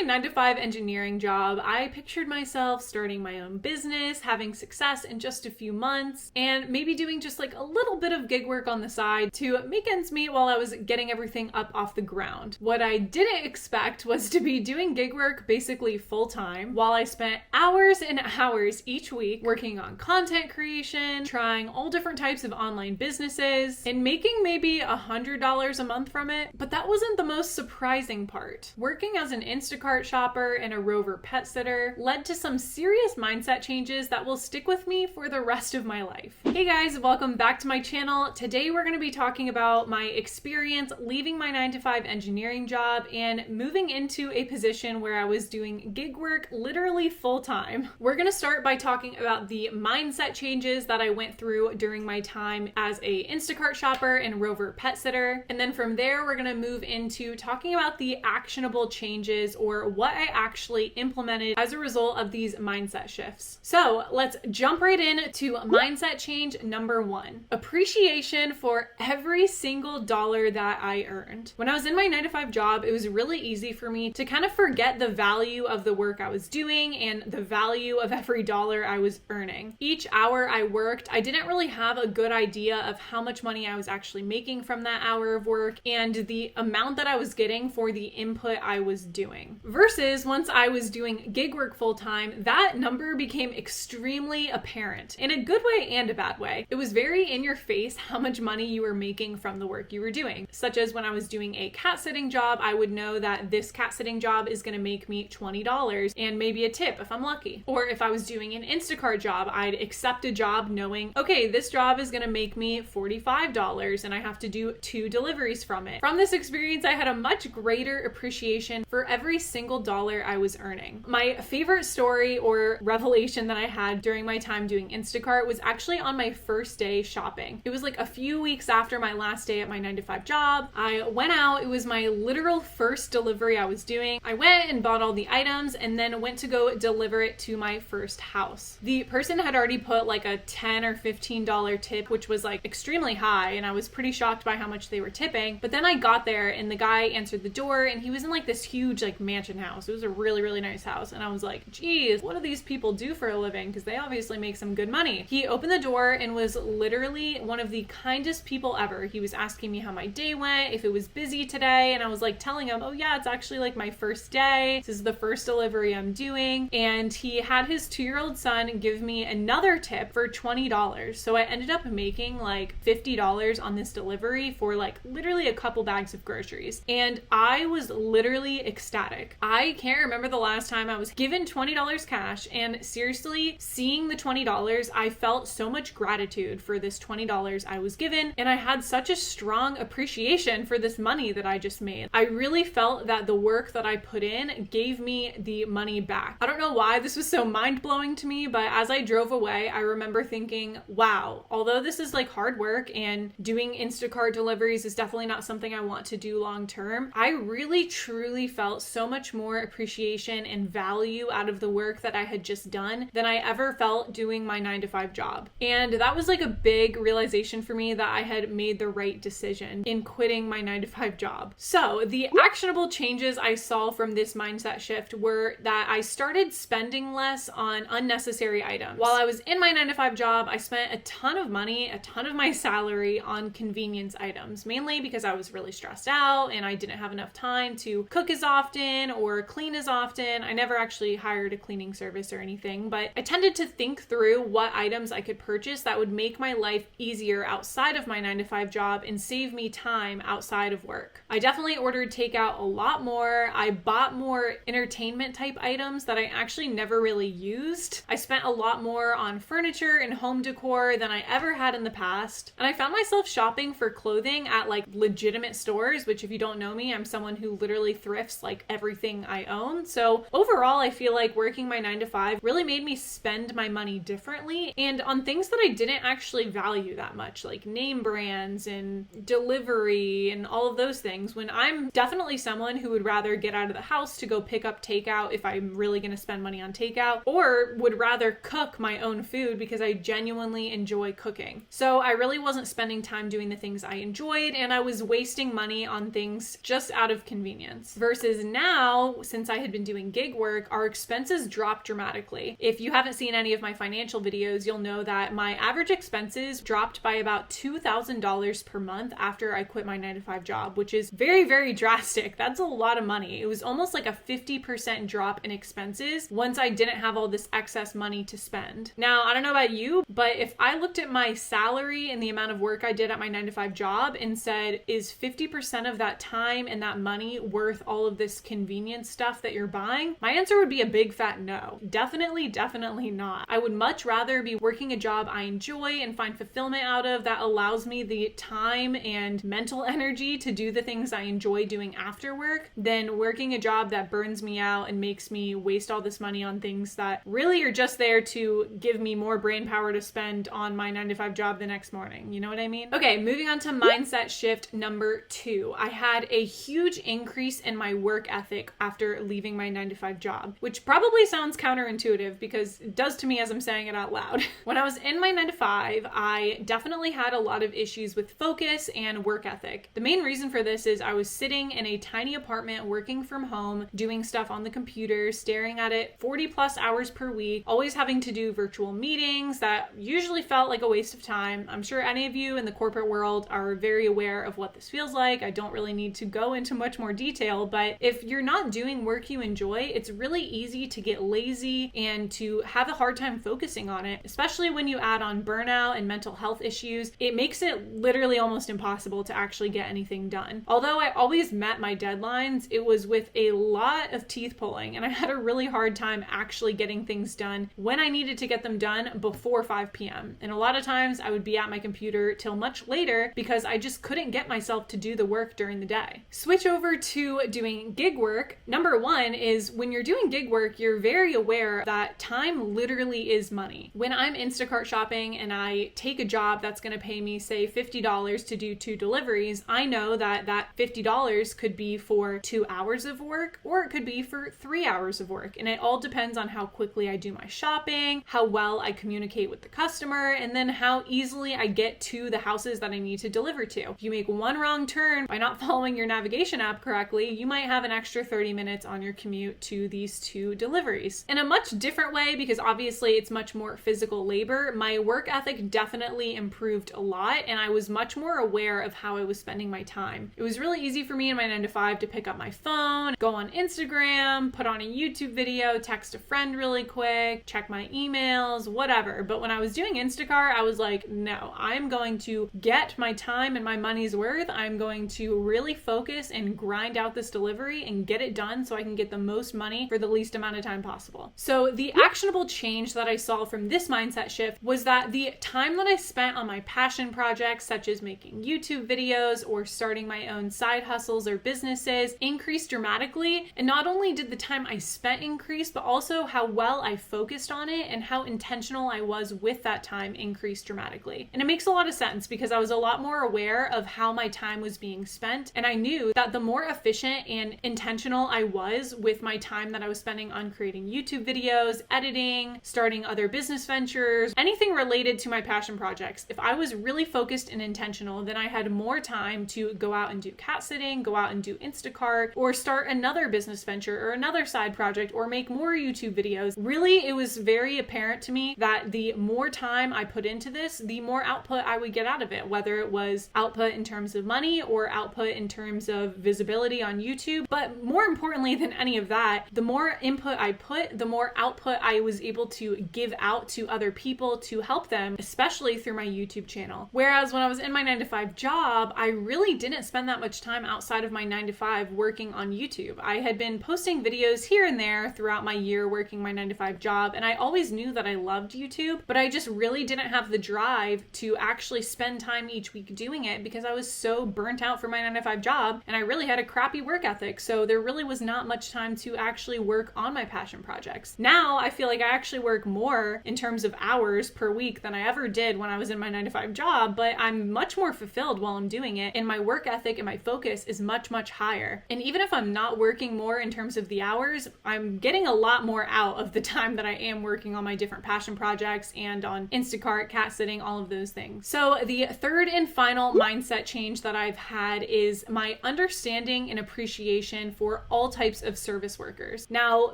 9-to-5 engineering job, I pictured myself starting my own business, having success in just a few months, and maybe doing just like a little bit of gig work on the side to make ends meet while I was getting everything up off the ground. What I didn't expect was to be doing gig work basically full time while I spent hours and hours each week working on content creation, trying all different types of online businesses, and making maybe $100 a month from it. But that wasn't the most surprising part. Working as an Instacart shopper and a Rover pet sitter led to some serious mindset changes that will stick with me for the rest of my life. Hey guys, welcome back to my channel. Today we're going to be talking about my experience leaving my 9-to-5 engineering job and moving into a position where I was doing gig work literally full time. We're going to start by talking about the mindset changes that I went through during my time as a Instacart shopper and Rover pet sitter. And then from there, we're going to move into talking about the actionable changes or what I actually implemented as a result of these mindset shifts. So let's jump right in to mindset change number 1. Appreciation for every single dollar that I earned. When I was in my 9-to-5 job, it was really easy for me to kind of forget the value of the work I was doing and the value of every dollar I was earning. Each hour I worked, I didn't really have a good idea of how much money I was actually making from that hour of work and the amount that I was getting for the input I was doing. Versus once I was doing gig work full time, that number became extremely apparent in a good way and a bad way. It was very in your face how much money you were making from the work you were doing. Such as when I was doing a cat sitting job, I would know that this cat sitting job is going to make me $20 and maybe a tip if I'm lucky. Or if I was doing an Instacart job, I'd accept a job knowing, okay, this job is going to make me $45 and I have to do 2 deliveries from it. From this experience, I had a much greater appreciation for every single dollar I was earning. My favorite story or revelation that I had during my time doing Instacart was actually on my first day shopping. It was like a few weeks after my last day at my 9-to-5 job. I went out, it was my literal first delivery I was doing. I went and bought all the items and then went to go deliver it to my first house. The person had already put like a $10 or $15 tip, which was like extremely high, and I was pretty shocked by how much they were tipping. But then I got there and the guy answered the door and he was in like this huge like mansion house. It was a really, really nice house. And I was like, geez, what do these people do for a living? Because they obviously make some good money. He opened the door and was literally one of the kindest people ever. He was asking me how my day went, if it was busy today. And I was like telling him, oh yeah, it's actually like my first day. This is the first delivery I'm doing. And he had his 2-year-old son give me another tip for $20. So I ended up making like $50 on this delivery for like literally a couple bags of groceries. And I was literally ecstatic. I can't remember the last time I was given $20 cash, and seriously, seeing the $20, I felt so much gratitude for this $20 I was given, and I had such a strong appreciation for this money that I just made. I really felt that the work that I put in gave me the money back. I don't know why this was so mind-blowing to me, but as I drove away, I remember thinking, wow, although this is like hard work and doing Instacart deliveries is definitely not something I want to do long term, I really truly felt so much more appreciation and value out of the work that I had just done than I ever felt doing my 9-to-5 job. And that was like a big realization for me that I had made the right decision in quitting my 9-to-5 job. So the actionable changes I saw from this mindset shift were that I started spending less on unnecessary items. While I was in my 9-to-5 job, I spent a ton of money, a ton of my salary on convenience items, mainly because I was really stressed out and I didn't have enough time to cook as often or clean as often. I never actually hired a cleaning service or anything, but I tended to think through what items I could purchase that would make my life easier outside of my 9-to-5 job and save me time outside of work. I definitely ordered takeout a lot more. I bought more entertainment type items that I actually never really used. I spent a lot more on furniture and home decor than I ever had in the past. And I found myself shopping for clothing at like legitimate stores, which if you don't know me, I'm someone who literally thrifts like everything I own. So overall, I feel like working my 9-to-5 really made me spend my money differently and on things that I didn't actually value that much, like name brands and delivery and all of those things, when I'm definitely someone who would rather get out of the house to go pick up takeout if I'm really going to spend money on takeout, or would rather cook my own food because I genuinely enjoy cooking. So I really wasn't spending time doing the things I enjoyed, and I was wasting money on things just out of convenience. Versus now, now, since I had been doing gig work, our expenses dropped dramatically. If you haven't seen any of my financial videos, you'll know that my average expenses dropped by about $2,000 per month after I quit my 9-to-5 job, which is very, very drastic. That's a lot of money. It was almost like a 50% drop in expenses once I didn't have all this excess money to spend. Now, I don't know about you, but if I looked at my salary and the amount of work I did at my 9-to-5 job and said, is 50% of that time and that money worth all of this convenience stuff that you're buying? My answer would be a big fat no. Definitely not. I would much rather be working a job I enjoy and find fulfillment out of that allows me the time and mental energy to do the things I enjoy doing after work than working a job that burns me out and makes me waste all this money on things that really are just there to give me more brain power to spend on my 9-to-5 job the next morning. You know what I mean? Okay, moving on to mindset shift number 2. I had a huge increase in my work ethic after leaving my 9-to-5 job, which probably sounds counterintuitive because it does to me as I'm saying it out loud. When I was in my 9-to-5, I definitely had a lot of issues with focus and work ethic. The main reason for this is I was sitting in a tiny apartment working from home, doing stuff on the computer, staring at it 40 plus hours per week, always having to do virtual meetings that usually felt like a waste of time. I'm sure any of you in the corporate world are very aware of what this feels like. I don't really need to go into much more detail, but if you're not doing work you enjoy, it's really easy to get lazy and to have a hard time focusing on it, especially when you add on burnout and mental health issues. It makes it literally almost impossible to actually get anything done. Although I always met my deadlines, it was with a lot of teeth pulling, and I had a really hard time actually getting things done when I needed to get them done before 5 p.m. And a lot of times I would be at my computer till much later because I just couldn't get myself to do the work during the day. Switch over to doing gig work. Number 1 is when you're doing gig work, you're very aware that time literally is money. When I'm Instacart shopping and I take a job that's going to pay me, say, $50 to do 2 deliveries, I know that that $50 could be for 2 hours of work or it could be for 3 hours of work. And it all depends on how quickly I do my shopping, how well I communicate with the customer, and then how easily I get to the houses that I need to deliver to. If you make one wrong turn by not following your navigation app correctly, you might have an extra 30 minutes on your commute to these 2 deliveries. In a much different way, because obviously it's much more physical labor, my work ethic definitely improved a lot, and I was much more aware of how I was spending my time. It was really easy for me in my 9-to-5 to pick up my phone, go on Instagram, put on a YouTube video, text a friend really quick, check my emails, whatever. But when I was doing Instacart, I was like, no, I'm going to get my time and my money's worth. I'm going to really focus and grind out this delivery and get it done so I can get the most money for the least amount of time possible. So the actionable change that I saw from this mindset shift was that the time that I spent on my passion projects, such as making YouTube videos or starting my own side hustles or businesses, increased dramatically. And not only did the time I spent increase, but also how well I focused on it and how intentional I was with that time increased dramatically. And it makes a lot of sense because I was a lot more aware of how my time was being spent. And I knew that the more efficient and intentional I was with my time that I was spending on creating YouTube videos, editing, starting other business ventures, anything related to my passion projects, if I was really focused and intentional, then I had more time to go out and do cat sitting, go out and do Instacart, or start another business venture or another side project, or make more YouTube videos. Really, it was very apparent to me that the more time I put into this, the more output I would get out of it, whether it was output in terms of money or output in terms of visibility on YouTube. But more importantly than any of that, the more input I put, the more output I was able to give out to other people to help them, especially through my YouTube channel. Whereas when I was in my 9-to-5 job, I really didn't spend that much time outside of my 9-to-5 working on YouTube. I had been posting videos here and there throughout my year working my 9-to-5 job, and I always knew that I loved YouTube, but I just really didn't have the drive to actually spend time each week doing it because I was so burnt out from my 9-to-5 job and I really had a crappy work ethic, so there really was not much time to actually work on my passion projects. Now I feel like I actually work more in terms of hours per week than I ever did when I was in my 9-to-5 job, but I'm much more fulfilled while I'm doing it, and my work ethic and my focus is much, much higher. And even if I'm not working more in terms of the hours, I'm getting a lot more out of the time that I am working on my different passion projects and on Instacart, cat sitting, all of those things. So the third and final mindset change that I've had is my understanding and appreciation for for all types of service workers. Now,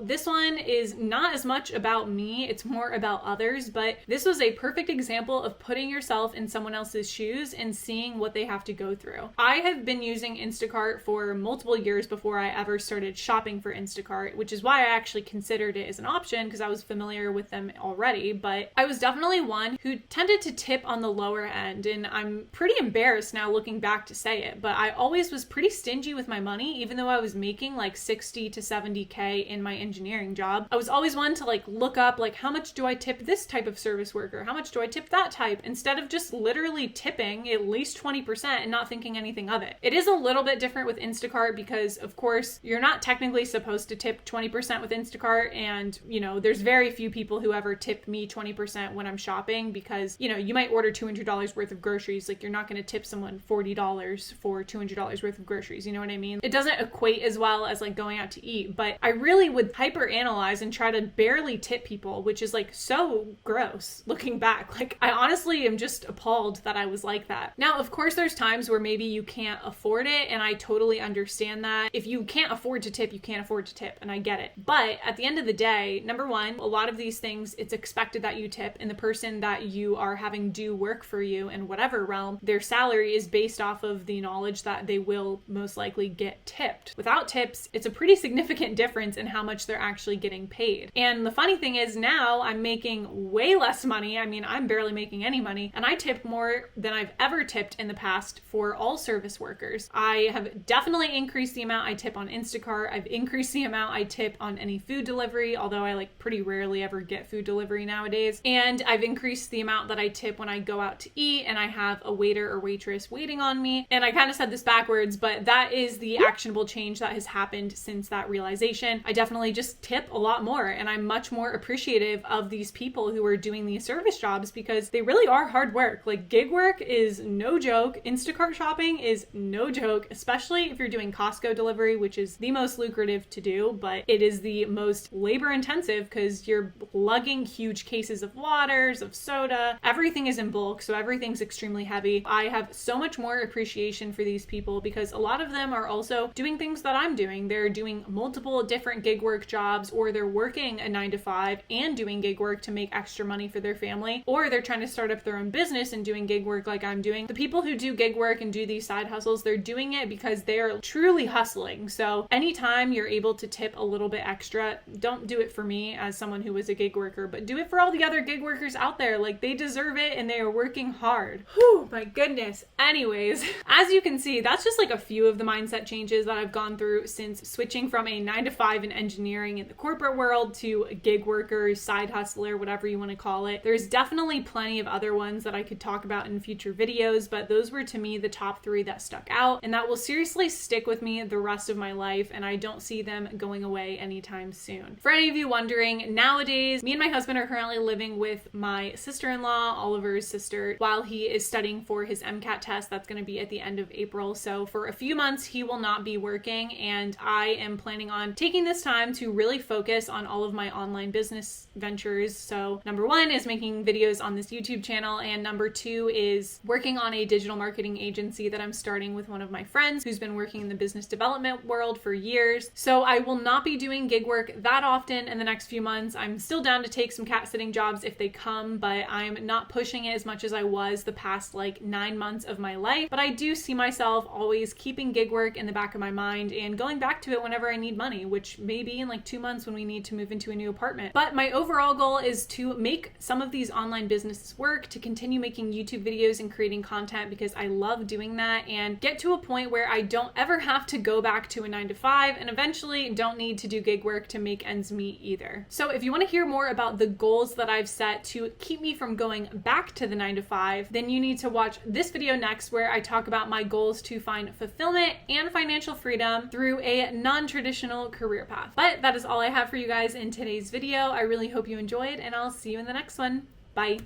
this one is not as much about me, it's more about others, but this was a perfect example of putting yourself in someone else's shoes and seeing what they have to go through. I have been using Instacart for multiple years before I ever started shopping for Instacart, which is why I actually considered it as an option because I was familiar with them already, but I was definitely one who tended to tip on the lower end, and I'm pretty embarrassed now looking back to say it, but I always was pretty stingy with my money, even though I was making like 60 to 70K in my engineering job. I was always one to like look up like how much do I tip this type of service worker? How much do I tip that type? Instead of just literally tipping at least 20% and not thinking anything of it. It is a little bit different with Instacart because of course you're not technically supposed to tip 20% with Instacart, and you know, there's very few people who ever tip me 20% when I'm shopping because, you know, you might order $200 worth of groceries. Like, you're not going to tip someone $40 for $200 worth of groceries. You know what I mean? It doesn't equate as well as like going out to eat, but I really would hyper analyze and try to barely tip people, which is like so gross looking back. Like, I honestly am just appalled that I was like that. Now, of course, there's times where maybe you can't afford it, and I totally understand that. If you can't afford to tip, you can't afford to tip, and I get it. But at the end of the day, number one, a lot of these things, it's expected that you tip, and the person that you are having do work for you in whatever realm, their salary is based off of the knowledge that they will most likely get tipped. Without tips, it's a pretty significant difference in how much they're actually getting paid. And the funny thing is now I'm making way less money. I mean, I'm barely making any money, and I tip more than I've ever tipped in the past for all service workers. I have definitely increased the amount I tip on Instacart. I've increased the amount I tip on any food delivery, although I like pretty rarely ever get food delivery nowadays. And I've increased the amount that I tip when I go out to eat and I have a waiter or waitress waiting on me. And I kind of said this backwards, but that is the actionable change that has happened since that realization. I definitely just tip a lot more, and I'm much more appreciative of these people who are doing these service jobs because they really are hard work. Like, gig work is no joke. Instacart shopping is no joke, especially if you're doing Costco delivery, which is the most lucrative to do, but it is the most labor intensive because you're lugging huge cases of waters, of soda. Everything is in bulk, so everything's extremely heavy. I have so much more appreciation for these people because a lot of them are also doing things that I'm doing. They're doing multiple different gig work jobs, or they're working a 9 to 5 and doing gig work to make extra money for their family, or they're trying to start up their own business and doing gig work like I'm doing. The people who do gig work and do these side hustles, they're doing it because they are truly hustling. So anytime you're able to tip a little bit extra, don't do it for me as someone who was a gig worker, but do it for all the other gig workers out there. Like, they deserve it and they are working hard. Whew, my goodness. Anyways, as you can see, that's just like a few of the mindset changes that I've gone through since switching from a 9 to 5 in engineering in the corporate world to a gig worker, side hustler, whatever you want to call it. There's definitely plenty of other ones that I could talk about in future videos, but those were to me the top 3 that stuck out, and that will seriously stick with me the rest of my life, and I don't see them going away anytime soon. For any of you wondering, nowadays, me and my husband are currently living with my sister-in-law, Oliver's sister, while he is studying for his MCAT test. That's going to be at the end of April. So for a few months, he will not be working, and I am planning on taking this time to really focus on all of my online business ventures. So number 1 is making videos on this YouTube channel, and number 2 is working on a digital marketing agency that I'm starting with one of my friends who's been working in the business development world for years. So I will not be doing gig work that often in the next few months. I'm still down to take some cat sitting jobs if they come, but I'm not pushing it as much as I was the past like 9 months of my life. But I do see myself always keeping gig work in the back of my mind and going back to it whenever I need money, which may be in like 2 months when we need to move into a new apartment. But my overall goal is to make some of these online businesses work, to continue making YouTube videos and creating content because I love doing that, and get to a point where I don't ever have to go back to a 9 to 5 and eventually don't need to do gig work to make ends meet either. So if you want to hear more about the goals that I've set to keep me from going back to the 9 to 5, then you need to watch this video next, where I talk about my goals to find fulfillment and financial freedom through a non-traditional career path. But that is all I have for you guys in today's video. I really hope you enjoyed, and I'll see you in the next one. Bye.